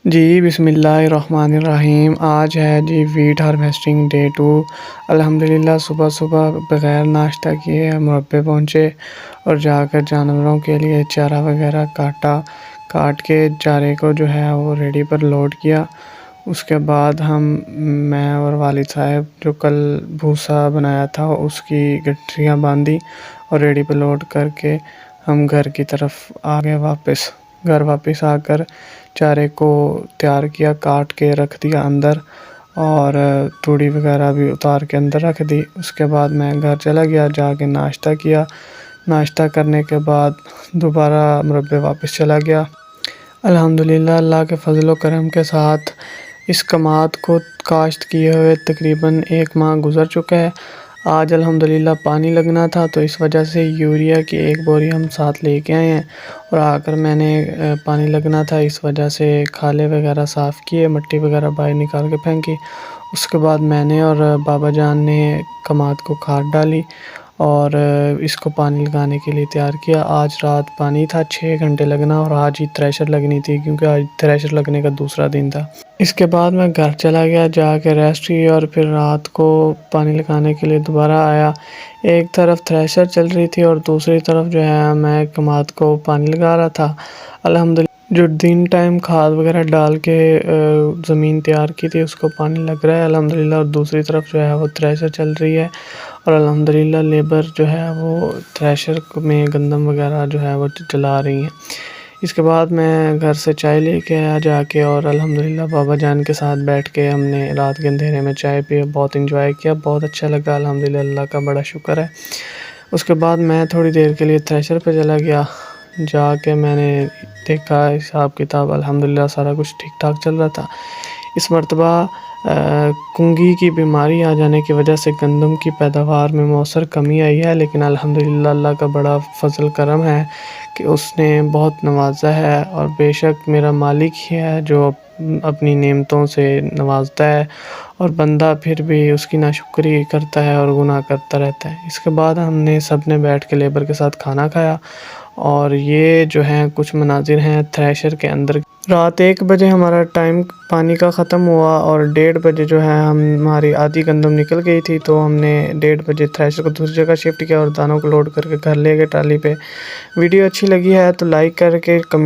जी बिस्मिल्लाहिर्रहमानिर्रहीम। आज है जी वीट हार्वेस्टिंग डे 2। अल्हम्दुलिल्लाह सुबह सुबह बग़ैर नाश्ता किए हम मुरब्बे पहुँचे और जाकर जानवरों के लिए चारा वगैरह काट के चारे को जो है वो रेडी पर लोड किया। उसके बाद मैं और वालिद साहब जो कल भूसा बनाया था उसकी गठरियाँ बांधी और रेडी पर लोड करके हम घर की तरफ आ गए। घर वापस आकर चारे को तैयार किया, काट के रख दिया अंदर और तूड़ी वगैरह भी उतार के अंदर रख दी। उसके बाद मैं घर चला गया, जाके नाश्ता किया। नाश्ता करने के बाद दोबारा मुरब्बे वापस चला गया। अल्हम्दुलिल्लाह अल्लाह के फजल व करम के साथ इस कमाद को काश्त किए हुए तकरीबन 1 माह गुज़र चुका है। आज अल्हम्दुलिल्लाह पानी लगना था तो इस वजह से यूरिया की 1 बोरी हम साथ लेके आए हैं और आकर मैंने पानी लगना था इस वजह से खाले वगैरह साफ़ किए, मिट्टी वगैरह बाहर निकाल के फेंकी। उसके बाद मैंने और बाबा जान ने कमाद को खाद डाली और इसको पानी लगाने के लिए तैयार किया। आज रात पानी था, 6 घंटे लगना और आज ही थ्रेशर लगनी थी क्योंकि आज थ्रेशर लगने का दूसरा दिन था। इसके बाद मैं घर चला गया, जाके रेस्ट की और फिर रात को पानी लगाने के लिए दोबारा आया। एक तरफ थ्रेशर चल रही थी और दूसरी तरफ जो है मैं कमाद को पानी लगा रहा था। अल्हम्दुलिल्लाह जो दिन टाइम खाद वगैरह डाल के ज़मीन तैयार की थी उसको पानी लग रहा है अल्हम्दुलिल्लाह और दूसरी तरफ जो है वो थ्रेशर चल रही है और अल्हम्दुलिल्लाह लेबर जो है वो थ्रेशर में गंदम वगैरह जो है वो चला रही हैं। इसके बाद मैं घर से चाय लेके आया जाके और अल्हम्दुलिल्लाह बाबा जान के साथ बैठ के हमने रात के अंधेरे में चाय पी, बहुत एंजॉय किया, बहुत अच्छा लगा। अल्हम्दुलिल्लाह अल्लाह का बड़ा शुक्र है। उसके बाद मैं थोड़ी देर के लिए थ्रेशर पे चला गया। जाके मैंने देखा हिसाब किताब, अल्हम्दुलिल्लाह सारा कुछ ठीक ठाक चल रहा था। इस मर्तबा कुंगी की बीमारी आ जाने की वजह से गंदम की पैदावार में मौसर कमी आई है, लेकिन अल्हम्दुलिल्लाह अल्लाह का बड़ा फजल करम है कि उसने बहुत नवाजा है और बेशक मेरा मालिक ही है जो अपनी नेमतों से नवाजता है और बंदा फिर भी उसकी नाशुक्री करता है और गुनाह करता रहता है। इसके बाद हमने सब ने बैठ के लेबर के साथ खाना खाया और ये जो हैं कुछ मनाजिर हैं थ्रेशर के अंदर। रात 1 बजे हमारा टाइम पानी का ख़त्म हुआ और 1:30 बजे जो है हमारी आधी गंदम निकल गई थी तो हमने 1:30 बजे थ्रेशर को दूसरी जगह शिफ्ट किया और दानों को लोड करके घर ले गए ट्राली पे। वीडियो अच्छी लगी है तो लाइक करके